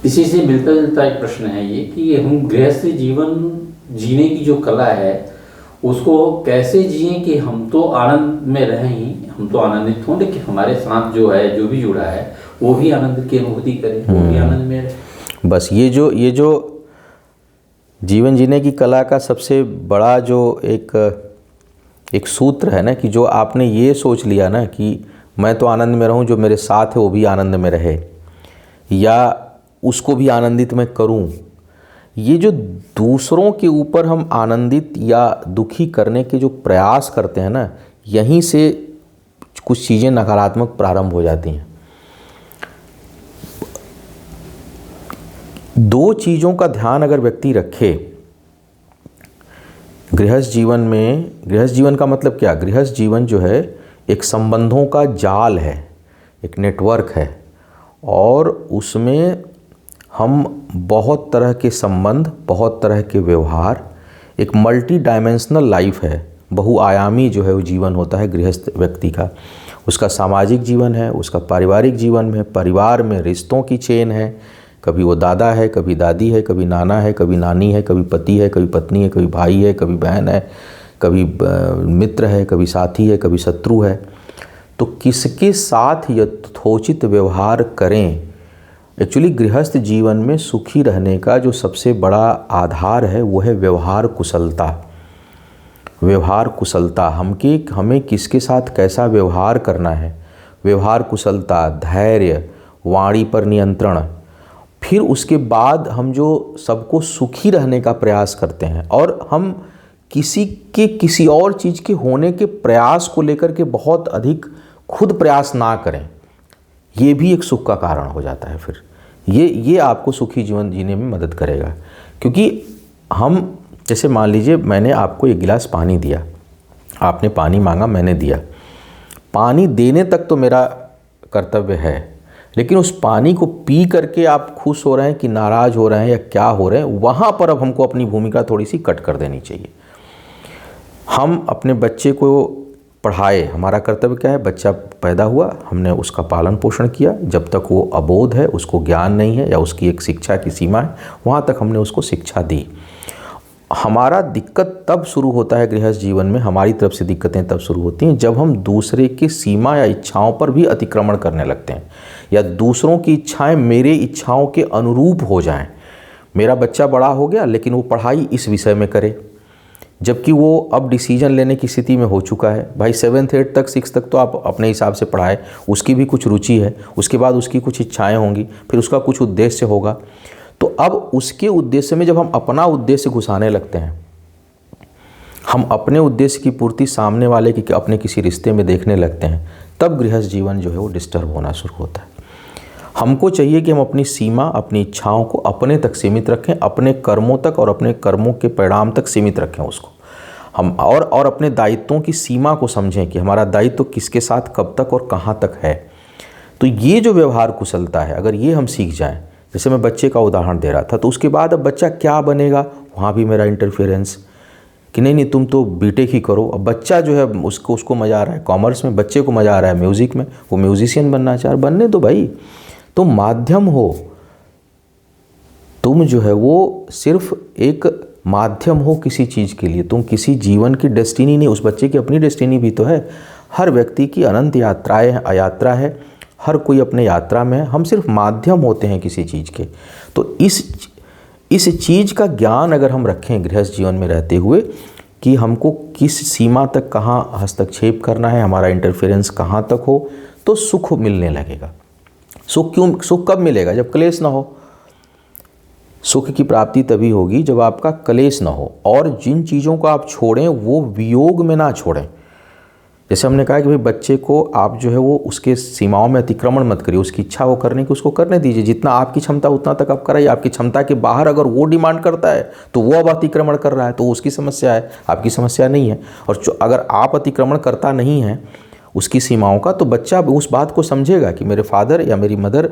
इसी से मिलता जुलता एक प्रश्न है ये कि हम गृहस्थ जीवन जीने की जो कला है उसको कैसे जिए कि हम तो आनंद में रहें ही, हम तो आनंदित हों, लेकिन हमारे साथ जो है, जो भी जुड़ा है, वो भी आनंद की अनुभूति करे, वो भी आनंद में रहे। बस ये जो जीवन जीने की कला का सबसे बड़ा जो एक सूत्र है ना, कि जो आपने ये सोच लिया ना कि मैं तो आनंद में रहूं, जो मेरे साथ है वो भी आनंद में रहे, या उसको भी आनंदित मैं करूं। ये जो दूसरों के ऊपर हम आनंदित या दुखी करने के जो प्रयास करते हैं ना, यहीं से कुछ चीज़ें नकारात्मक प्रारंभ हो जाती हैं। दो चीज़ों का ध्यान अगर व्यक्ति रखे गृहस्थ जीवन में, गृहस्थ जीवन का मतलब क्या, गृहस्थ जीवन जो है एक संबंधों का जाल है, एक नेटवर्क है, और उसमें हम बहुत तरह के संबंध, बहुत तरह के व्यवहार, एक मल्टी डायमेंशनल लाइफ है, बहुआयामी जो है वो जीवन होता है गृहस्थ व्यक्ति का। उसका सामाजिक जीवन है, उसका पारिवारिक जीवन है, परिवार में रिश्तों की चेन है, कभी वो दादा है, कभी दादी है, कभी नाना है, कभी नानी है, कभी पति है, कभी पत्नी है, कभी भाई है, कभी बहन है, कभी मित्र है, कभी साथी है, कभी शत्रु है। तो किसके साथ यथोचित व्यवहार करें। एक्चुअली गृहस्थ जीवन में सुखी रहने का जो सबसे बड़ा आधार है वो है व्यवहार कुशलता। व्यवहार कुशलता, हमें किसके साथ कैसा व्यवहार करना है, व्यवहार कुशलता, धैर्य, वाणी पर नियंत्रण। फिर उसके बाद हम जो सबको सुखी रहने का प्रयास करते हैं, और हम किसी और चीज़ के होने के प्रयास को लेकर के बहुत अधिक खुद प्रयास ना करें, ये भी एक सुख का कारण हो जाता है। फिर ये आपको सुखी जीवन जीने में मदद करेगा। क्योंकि हम, जैसे मान लीजिए मैंने आपको एक गिलास पानी दिया, आपने पानी मांगा, मैंने दिया। पानी देने तक तो मेरा कर्तव्य है, लेकिन उस पानी को पी करके आप खुश हो रहे हैं कि नाराज़ हो रहे हैं या क्या हो रहे हैं, वहाँ पर अब हमको अपनी भूमिका थोड़ी सी कट कर देनी चाहिए। हम अपने बच्चे को पढ़ाए, हमारा कर्तव्य क्या है, बच्चा पैदा हुआ, हमने उसका पालन पोषण किया, जब तक वो अबोध है, उसको ज्ञान नहीं है, या उसकी एक शिक्षा की सीमा है, वहाँ तक हमने उसको शिक्षा दी। हमारा दिक्कत तब शुरू होता है गृहस्थ जीवन में, हमारी तरफ से दिक्कतें तब शुरू होती हैं जब हम दूसरे की सीमा या इच्छाओं पर भी अतिक्रमण करने लगते हैं, या दूसरों की इच्छाएं मेरे इच्छाओं के अनुरूप हो जाएं। मेरा बच्चा बड़ा हो गया, लेकिन वो पढ़ाई इस विषय में करे, जबकि वो अब डिसीजन लेने की स्थिति में हो चुका है। भाई 7th 8th तक 6th तक तो आप अपने हिसाब से पढ़ाए, उसकी भी कुछ रुचि है, उसके बाद उसकी कुछ इच्छाएं होंगी, फिर उसका कुछ उद्देश्य होगा। तो अब उसके उद्देश्य में जब हम अपना उद्देश्य घुसाने लगते हैं, हम अपने उद्देश्य की पूर्ति सामने वाले की अपने किसी रिश्ते में देखने लगते हैं, तब गृहस्थ जीवन जो है वो डिस्टर्ब होना शुरू होता है। हमको चाहिए कि हम अपनी सीमा, अपनी इच्छाओं को अपने तक सीमित रखें, अपने कर्मों तक और अपने कर्मों के परिणाम तक सीमित रखें उसको हम, और अपने दायित्वों की सीमा को समझें कि हमारा दायित्व किसके साथ कब तक और कहाँ तक है। तो ये जो व्यवहार कुशलता है, अगर ये हम सीख जाएं, जैसे मैं बच्चे का उदाहरण दे रहा था, तो उसके बाद अब बच्चा क्या बनेगा, वहाँ भी मेरा इंटरफेरेंस कि नहीं तुम तो बीटेक ही करो। अब बच्चा जो है उसको मज़ा आ रहा है कॉमर्स में, बच्चे को मज़ा आ रहा है म्यूज़िक में, वो म्यूजिशियन बनना चाह रहा, बनने दो भाई, तुम माध्यम हो, तुम जो है वो सिर्फ एक माध्यम हो किसी चीज़ के लिए, तुम किसी जीवन की डेस्टिनी नहीं। उस बच्चे की अपनी डेस्टिनी भी तो है, हर व्यक्ति की अनंत यात्राएं हैं, यात्रा है, हर कोई अपने यात्रा में है, हम सिर्फ माध्यम होते हैं किसी चीज़ के। तो इस चीज़ का ज्ञान अगर हम रखें गृहस्थ जीवन में रहते हुए कि हमको किस सीमा तक कहाँ हस्तक्षेप करना है, हमारा इंटरफेरेंस कहाँ तक हो, तो सुख मिलने लगेगा। सुख कब मिलेगा, जब क्लेश ना हो। सुख की प्राप्ति तभी होगी जब आपका क्लेश ना हो, और जिन चीज़ों को आप छोड़ें वो वियोग में ना छोड़ें। जैसे हमने कहा कि भाई बच्चे को आप जो है वो उसके सीमाओं में अतिक्रमण मत करिए, उसकी इच्छा वो करने की उसको करने दीजिए, जितना आपकी क्षमता उतना तक आप कराइए। आपकी क्षमता के बाहर अगर वो डिमांड करता है तो वो अब अतिक्रमण कर रहा है, तो उसकी समस्या है, आपकी समस्या नहीं है। और अगर आप अतिक्रमण करता नहीं है उसकी सीमाओं का, तो बच्चा उस बात को समझेगा कि मेरे फादर या मेरी मदर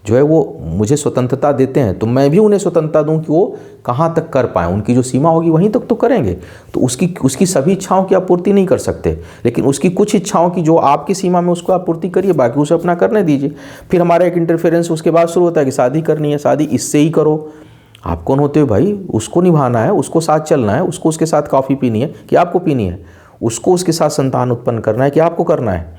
जो है वो मुझे स्वतंत्रता देते हैं, तो मैं भी उन्हें स्वतंत्रता दूं कि वो कहाँ तक कर पाएँ, उनकी जो सीमा होगी वहीं तक तो करेंगे। तो उसकी सभी इच्छाओं की आप पूर्ति नहीं कर सकते, लेकिन उसकी कुछ इच्छाओं की जो आपकी सीमा में उसको आप पूर्ति करिए, बाकी उसे अपना करने दीजिए। फिर हमारा एक इंटरफेरेंस उसके बाद शुरू होता है कि शादी करनी है, शादी इससे ही करो। आप कौन होते हो भाई? उसको निभाना है, उसको साथ चलना है, उसको उसके साथ कॉफ़ी पीनी है कि आपको पीनी है, उसको उसके साथ संतान उत्पन्न करना है कि आपको करना है,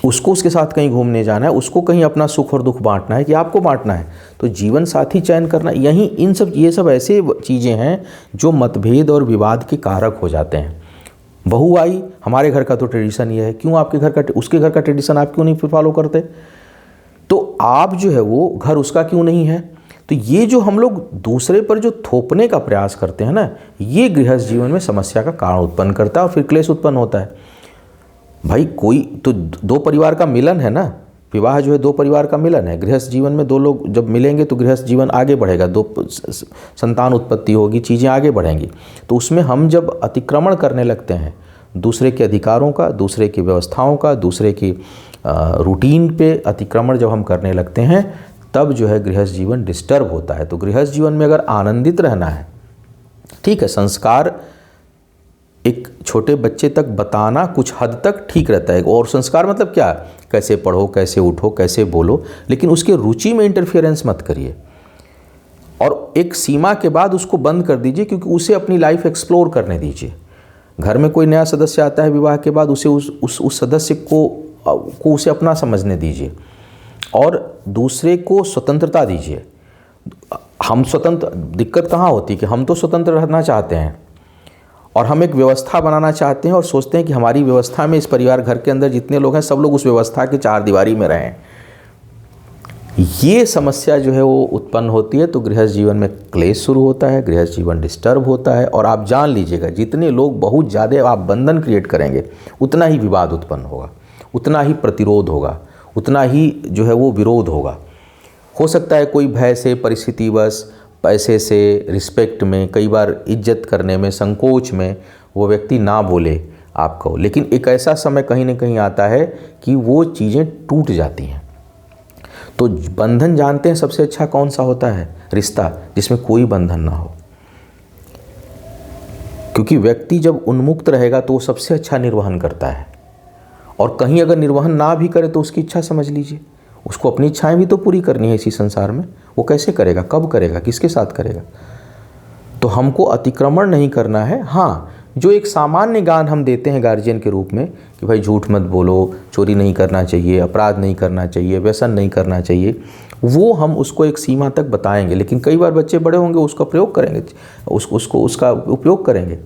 उसको उसके साथ कहीं घूमने जाना है, उसको कहीं अपना सुख और दुख बांटना है कि आपको बांटना है। तो जीवन साथी चयन करना, यही ये सब ऐसे चीज़ें हैं जो मतभेद और विवाद के कारक हो जाते हैं। बहू आई, हमारे घर का तो ट्रेडिशन ये है, क्यों आपके घर का, उसके घर का ट्रेडिशन आप क्यों नहीं फॉलो करते? तो आप जो है वो घर उसका क्यों नहीं है? तो ये जो हम लोग दूसरे पर जो थोपने का प्रयास करते हैं ना, ये गृहस्थ जीवन में समस्या का कारण उत्पन्न करता है और फिर क्लेश उत्पन्न होता है। भाई कोई तो दो परिवार का मिलन है ना, विवाह जो है दो परिवार का मिलन है। गृहस्थ जीवन में दो लोग जब मिलेंगे तो गृहस्थ जीवन आगे बढ़ेगा, दो संतान उत्पत्ति होगी, चीज़ें आगे बढ़ेंगी। तो उसमें हम जब अतिक्रमण करने लगते हैं दूसरे के अधिकारों का, दूसरे की व्यवस्थाओं का, दूसरे की रूटीन पे अतिक्रमण जब हम करने लगते हैं, तब जो है गृहस्थ जीवन डिस्टर्ब होता है। तो गृहस्थ जीवन में अगर आनंदित रहना है, ठीक है, संस्कार एक छोटे बच्चे तक बताना कुछ हद तक ठीक रहता है। और संस्कार मतलब क्या? कैसे पढ़ो, कैसे उठो, कैसे बोलो, लेकिन उसके रुचि में इंटरफेरेंस मत करिए। और एक सीमा के बाद उसको बंद कर दीजिए, क्योंकि उसे अपनी लाइफ एक्सप्लोर करने दीजिए। घर में कोई नया सदस्य आता है विवाह के बाद, उसे उस सदस्य को उसे अपना समझने दीजिए और दूसरे को स्वतंत्रता दीजिए। हम स्वतंत्र, दिक्कत कहाँ होती है कि हम तो स्वतंत्र रहना चाहते हैं और हम एक व्यवस्था बनाना चाहते हैं और सोचते हैं कि हमारी व्यवस्था में इस परिवार घर के अंदर जितने लोग हैं सब लोग उस व्यवस्था के चार दीवारी में रहें। ये समस्या जो है वो उत्पन्न होती है, तो गृहस्थ जीवन में क्लेश शुरू होता है, गृहस्थ जीवन डिस्टर्ब होता है। और आप जान लीजिएगा, जितने लोग बहुत ज़्यादा आप बंधन क्रिएट करेंगे, उतना ही विवाद उत्पन्न होगा, उतना ही प्रतिरोध होगा, उतना ही जो है वो विरोध होगा। हो सकता है कोई भय से, परिस्थितिवश, पैसे से, रिस्पेक्ट में, कई बार इज्जत करने में, संकोच में वो व्यक्ति ना बोले आपको, लेकिन एक ऐसा समय कहीं ना कहीं आता है कि वो चीज़ें टूट जाती हैं। तो बंधन जानते हैं सबसे अच्छा कौन सा होता है? रिश्ता जिसमें कोई बंधन ना हो। क्योंकि व्यक्ति जब उन्मुक्त रहेगा तो वो सबसे अच्छा निर्वहन करता है। और कहीं अगर निर्वहन ना भी करे तो उसकी इच्छा समझ लीजिए, उसको अपनी इच्छाएं भी तो पूरी करनी है इसी संसार में। वो कैसे करेगा, कब करेगा, किसके साथ करेगा? तो हमको अतिक्रमण नहीं करना है। हाँ, जो एक सामान्य ज्ञान हम देते हैं गार्जियन के रूप में कि भाई झूठ मत बोलो, चोरी नहीं करना चाहिए, अपराध नहीं करना चाहिए, व्यसन नहीं करना चाहिए, वो हम उसको एक सीमा तक बताएंगे। लेकिन कई बार बच्चे बड़े होंगे, उसका प्रयोग करेंगे, उसका उपयोग करेंगे।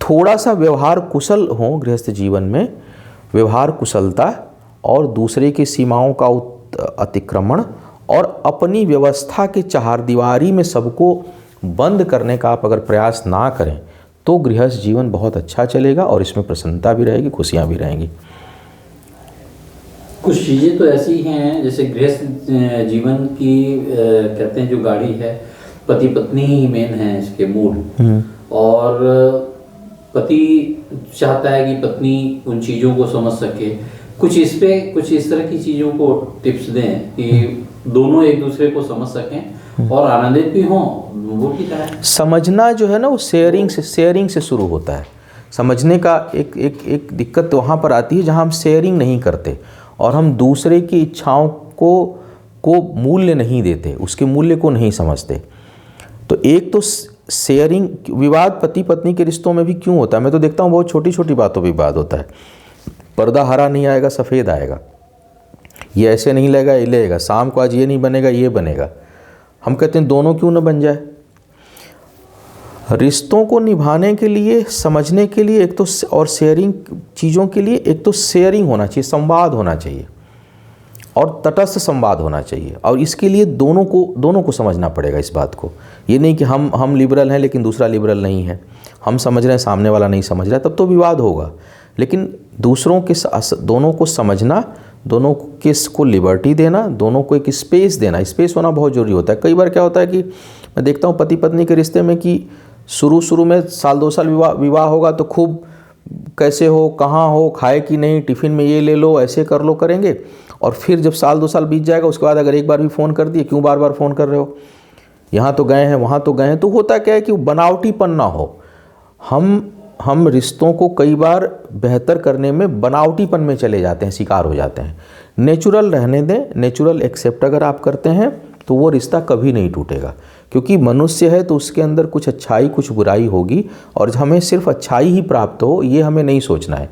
थोड़ा सा व्यवहार कुशल हो गृहस्थ जीवन में, व्यवहार कुशलता और दूसरे की सीमाओं का अतिक्रमण और अपनी व्यवस्था के चारदीवारी में सबको बंद करने का आप अगर प्रयास ना करें तो गृहस्थ जीवन बहुत अच्छा चलेगा और इसमें प्रसन्नता भी रहेगी, खुशियाँ भी रहेंगी। कुछ चीज़ें तो ऐसी हैं, जैसे गृहस्थ जीवन की कहते हैं जो गाड़ी है, पति पत्नी ही मेन है इसके मूल। और पति चाहता है कि पत्नी उन चीज़ों को समझ सके। कुछ इस तरह की चीज़ों को टिप्स दें कि दोनों एक दूसरे को समझ सकें और आनंदित भी हों। वो की तरह समझना जो है ना, वो शेयरिंग से शुरू होता है। समझने का एक दिक्कत वहाँ पर आती है जहाँ हम शेयरिंग नहीं करते और हम दूसरे की इच्छाओं को मूल्य नहीं देते, उसके मूल्य को नहीं समझते। तो एक तो शेयरिंग, विवाद पति पत्नी के रिश्तों में भी क्यों होता है? मैं तो देखता हूँ बहुत छोटी छोटी बातों पर विवाद होता है। पर्दा हरा नहीं आएगा, सफ़ेद आएगा, ये ऐसे नहीं लगेगा, ये लगेगा, शाम को आज ये नहीं बनेगा, ये बनेगा। हम कहते हैं दोनों क्यों ना बन जाए। रिश्तों को निभाने के लिए, समझने के लिए एक तो, और शेयरिंग चीज़ों के लिए एक तो शेयरिंग होना चाहिए, संवाद होना चाहिए और तटस्थ संवाद होना चाहिए। और इसके लिए दोनों को समझना पड़ेगा इस बात को। ये नहीं कि हम लिबरल हैं लेकिन दूसरा लिबरल नहीं है, हम समझ रहे हैं सामने वाला नहीं समझ रहा, तब तो विवाद होगा। लेकिन दूसरों के दोनों को समझना, दोनों को लिबर्टी देना, दोनों को एक स्पेस देना, स्पेस होना बहुत ज़रूरी होता है। कई बार क्या होता है कि मैं देखता हूँ पति पत्नी के रिश्ते में कि शुरू में साल 2 साल विवाह होगा तो खूब कैसे हो, कहाँ हो, खाए कि नहीं, टिफ़िन में ये ले लो, ऐसे कर लो करेंगे। और फिर जब साल 2 साल बीत जाएगा उसके बाद अगर एक बार भी फ़ोन कर दिए, क्यों बार बार फ़ोन कर रहे हो, यहाँ तो गए हैं वहाँ तो गए हैं, तो होता क्या है कि बनावटीपन ना हो। हम रिश्तों को कई बार बेहतर करने में बनावटीपन में चले जाते हैं, शिकार हो जाते हैं। नेचुरल रहने दें, नेचुरल एक्सेप्ट अगर आप करते हैं तो वो रिश्ता कभी नहीं टूटेगा, क्योंकि मनुष्य है तो उसके अंदर कुछ अच्छाई कुछ बुराई होगी, और हमें सिर्फ अच्छाई ही प्राप्त हो ये हमें नहीं सोचना है।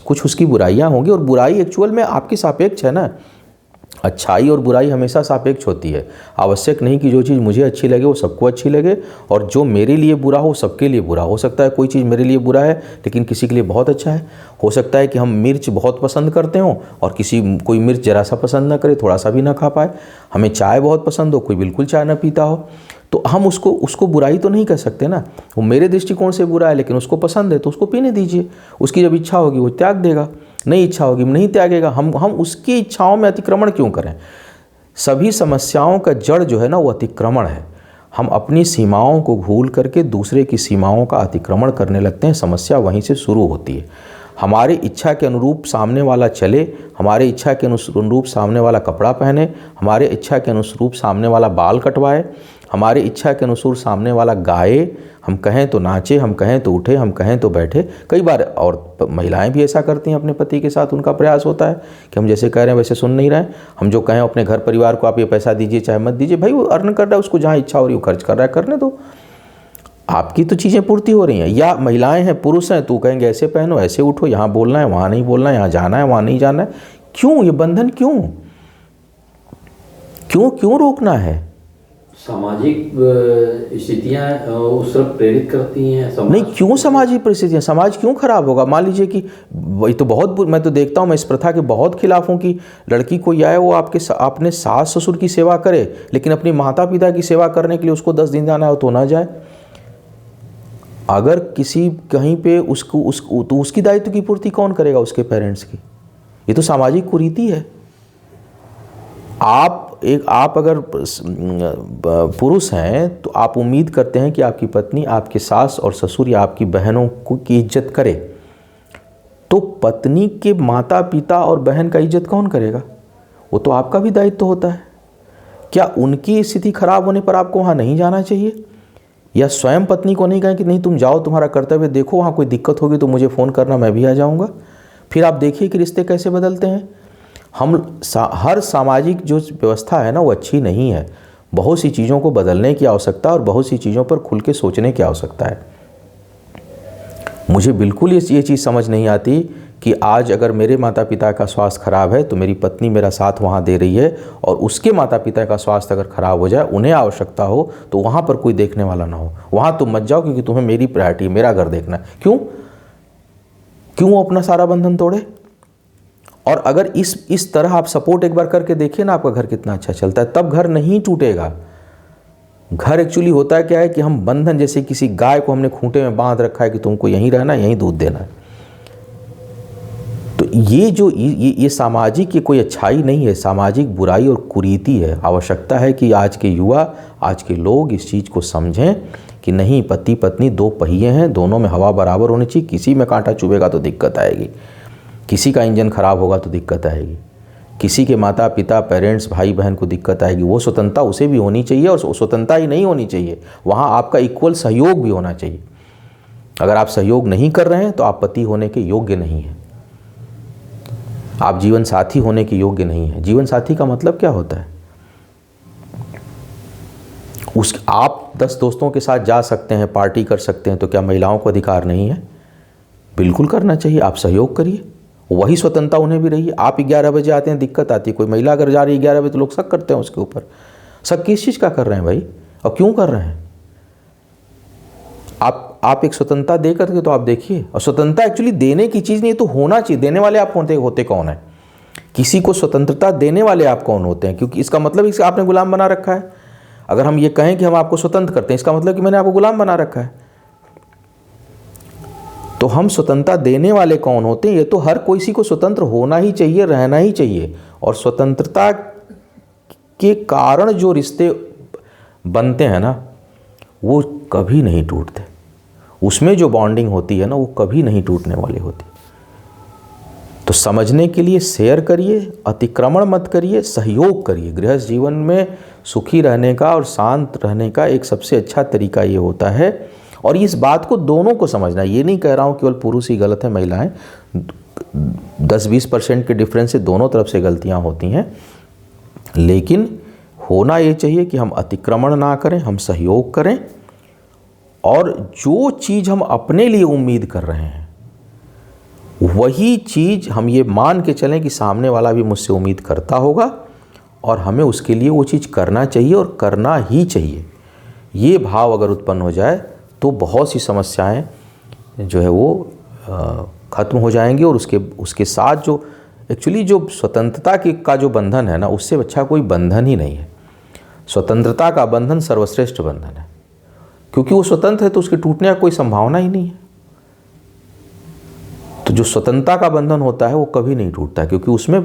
कुछ उसकी बुराइयां होंगी, और बुराई एक्चुअल में आपकी सापेक्ष है ना। अच्छाई और बुराई हमेशा सापेक्ष होती है। आवश्यक नहीं कि जो चीज़ मुझे अच्छी लगे वो सबको अच्छी लगे, और जो मेरे लिए बुरा हो सबके लिए बुरा हो सकता है। कोई चीज़ मेरे लिए बुरा है लेकिन किसी के लिए बहुत अच्छा है। हो सकता है कि हम मिर्च बहुत पसंद करते हों और कोई मिर्च ज़रा सा पसंद ना करे, थोड़ा सा भी ना खा पाए। हमें चाय बहुत पसंद हो, कोई बिल्कुल चाय ना पीता हो, तो हम उसको बुराई तो नहीं कह सकते ना। वो मेरे दृष्टिकोण से बुरा है लेकिन उसको पसंद है तो उसको पीने दीजिए। उसकी जब इच्छा होगी वो त्याग देगा, नहीं इच्छा होगी नहीं त्यागेगा। हम उसकी इच्छाओं में अतिक्रमण क्यों करें। सभी समस्याओं का जड़ जो है ना वो अतिक्रमण है। हम अपनी सीमाओं को भूल करके दूसरे की सीमाओं का अतिक्रमण करने लगते हैं, समस्या वहीं से शुरू होती है। हमारी इच्छा के अनुरूप सामने वाला चले, हमारे इच्छा के अनुरूप सामने वाला कपड़ा पहने, हमारे इच्छा के अनुरूप सामने वाला बाल कटवाए, हमारे इच्छा के अनुसार सामने वाला गाए, हम कहें तो नाचे, हम कहें तो उठे, हम कहें तो बैठे। कई बार और महिलाएं भी ऐसा करती हैं अपने पति के साथ। उनका प्रयास होता है कि हम जैसे कह रहे हैं वैसे सुन नहीं रहे हैं। हम जो कहें अपने घर परिवार को आप ये पैसा दीजिए चाहे मत दीजिए, भाई वो अर्न कर रहा है, उसको जहाँ इच्छा हो रही है वो खर्च कर रहा है, करने दो, आपकी तो चीज़ें पूर्ति हो रही हैं। या महिलाएं हैं पुरुष हैं तो कहेंगे ऐसे पहनो ऐसे उठो, यहाँ बोलना है वहाँ नहीं बोलना है, यहाँ जाना है वहाँ नहीं जाना है। क्यों ये बंधन, क्यों क्यों क्यों रोकना है। सामाजिक स्थितियां उस तरफ प्रेरित करती हैं। नहीं, क्यों सामाजिक परिस्थितियाँ, समाज क्यों खराब होगा। मान लीजिए कि वही तो बहुत, मैं तो देखता हूँ, मैं इस प्रथा के बहुत खिलाफ हूँ कि लड़की कोई आए वो अपने सास ससुर की सेवा करे लेकिन अपनी माता पिता की सेवा करने के लिए उसको 10 दिन जाना हो तो ना जाए। अगर किसी कहीं पे उसको तो उसकी दायित्व की पूर्ति कौन करेगा, उसके पेरेंट्स की। ये तो सामाजिक कुरीति है। आप अगर पुरुष हैं तो आप उम्मीद करते हैं कि आपकी पत्नी आपके सास और ससुर या आपकी बहनों की इज्जत करे, तो पत्नी के माता पिता और बहन का इज्जत कौन करेगा। वो तो आपका भी दायित्व होता है। क्या उनकी स्थिति खराब होने पर आपको वहाँ नहीं जाना चाहिए, या स्वयं पत्नी को नहीं कहें कि नहीं तुम जाओ तुम्हारा कर्तव्य देखो, वहाँ कोई दिक्कत होगी तो मुझे फ़ोन करना मैं भी आ जाऊँगा। फिर आप देखिए कि रिश्ते कैसे बदलते हैं। हर सामाजिक जो व्यवस्था है ना वो अच्छी नहीं है। बहुत सी चीज़ों को बदलने की आवश्यकता है और बहुत सी चीज़ों पर खुल के सोचने की आवश्यकता है। मुझे बिल्कुल ये चीज़ समझ नहीं आती कि आज अगर मेरे माता पिता का स्वास्थ्य खराब है तो मेरी पत्नी मेरा साथ वहाँ दे रही है, और उसके माता पिता का स्वास्थ्य अगर खराब हो जाए, उन्हें आवश्यकता हो तो वहाँ पर कोई देखने वाला ना हो, वहाँ तुम मत जाओ क्योंकि तुम्हें मेरी प्रायोरिटी, मेरा घर देखना है। क्यों अपना सारा बंधन तोड़े। और अगर इस तरह आप सपोर्ट एक बार करके देखिए ना, आपका घर कितना अच्छा चलता है, तब घर नहीं टूटेगा। घर एक्चुअली होता है क्या है कि हम बंधन, जैसे किसी गाय को हमने खूंटे में बांध रखा है कि तुमको यहीं रहना है, यहीं दूध देना है। तो ये सामाजिक, ये कोई अच्छाई नहीं है, सामाजिक बुराई और कुरीति है। आवश्यकता है कि आज के युवा, आज के लोग इस चीज़ को समझें कि नहीं, पति पत्नी 2 पहिए हैं, दोनों में हवा बराबर होनी चाहिए। किसी में कांटा चुभेगा तो दिक्कत आएगी, किसी का इंजन खराब होगा तो दिक्कत आएगी, किसी के माता पिता पेरेंट्स भाई बहन को दिक्कत आएगी। वो स्वतंत्रता उसे भी होनी चाहिए, और स्वतंत्रता ही नहीं होनी चाहिए, वहाँ आपका इक्वल सहयोग भी होना चाहिए। अगर आप सहयोग नहीं कर रहे हैं तो आप पति होने के योग्य नहीं हैं, आप जीवन साथी होने के योग्य नहीं हैं। जीवन साथी का मतलब क्या होता है। आप 10 दोस्तों के साथ जा सकते हैं, पार्टी कर सकते हैं, तो क्या महिलाओं को अधिकार नहीं है। बिल्कुल करना चाहिए। आप सहयोग करिए, वही स्वतंत्रता उन्हें भी रही है। आप 11 बजे आते हैं, दिक्कत आती है, कोई महिला अगर जा रही है 11 बजे तो लोग शक करते हैं उसके ऊपर। शक किस चीज़ का कर रहे हैं भाई, और क्यों कर रहे हैं। आप एक स्वतंत्रता दे करके तो आप देखिए। और स्वतंत्रता एक्चुअली देने की चीज़ नहीं है, तो होना चाहिए। देने वाले आप होते कौन है। किसी को स्वतंत्रता देने वाले आप कौन होते हैं, क्योंकि इसका मतलब इसका आपने गुलाम बना रखा है। अगर हम ये कहें कि हम आपको स्वतंत्र करते हैं, इसका मतलब कि मैंने आपको गुलाम बना रखा है। तो हम स्वतंत्रता देने वाले कौन होते हैं। ये तो हर किसी को स्वतंत्र होना ही चाहिए, रहना ही चाहिए। और स्वतंत्रता के कारण जो रिश्ते बनते हैं ना, वो कभी नहीं टूटते। उसमें जो बॉन्डिंग होती है ना, वो कभी नहीं टूटने वाली होती। तो समझने के लिए शेयर करिए, अतिक्रमण मत करिए, सहयोग करिए। गृहस्थ जीवन में सुखी रहने का और शांत रहने का एक सबसे अच्छा तरीका ये होता है। और इस बात को दोनों को समझना, ये नहीं कह रहा हूँ केवल पुरुष ही गलत है, महिलाएं 10-20% के डिफरेंस से दोनों तरफ से गलतियाँ होती हैं, लेकिन होना ये चाहिए कि हम अतिक्रमण ना करें, हम सहयोग करें, और जो चीज़ हम अपने लिए उम्मीद कर रहे हैं वही चीज़ हम ये मान के चलें कि सामने वाला भी मुझसे उम्मीद करता होगा और हमें उसके लिए वो चीज़ करना चाहिए और करना ही चाहिए। ये भाव अगर उत्पन्न हो जाए तो बहुत सी समस्याएं जो है वो ख़त्म हो जाएंगी। और उसके साथ जो एक्चुअली जो स्वतंत्रता का जो बंधन है ना, उससे अच्छा कोई बंधन ही नहीं है। स्वतंत्रता का बंधन सर्वश्रेष्ठ बंधन है, क्योंकि वो स्वतंत्र है तो उसके टूटने का कोई संभावना ही नहीं है। तो जो स्वतंत्रता का बंधन होता है वो कभी नहीं टूटता, क्योंकि उसमें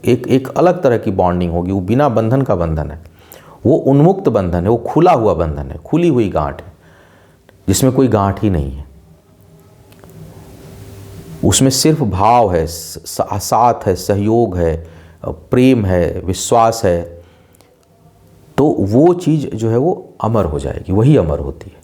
एक अलग तरह की बॉन्डिंग होगी। वो बिना बंधन का बंधन है, वो उन्मुक्त बंधन है, वो खुला हुआ बंधन है, खुली हुई गांठ है जिसमें कोई गांठ ही नहीं है। उसमें सिर्फ भाव है, साथ है, सहयोग है, प्रेम है, विश्वास है। तो वो चीज़ जो है वो अमर हो जाएगी, वही अमर होती है।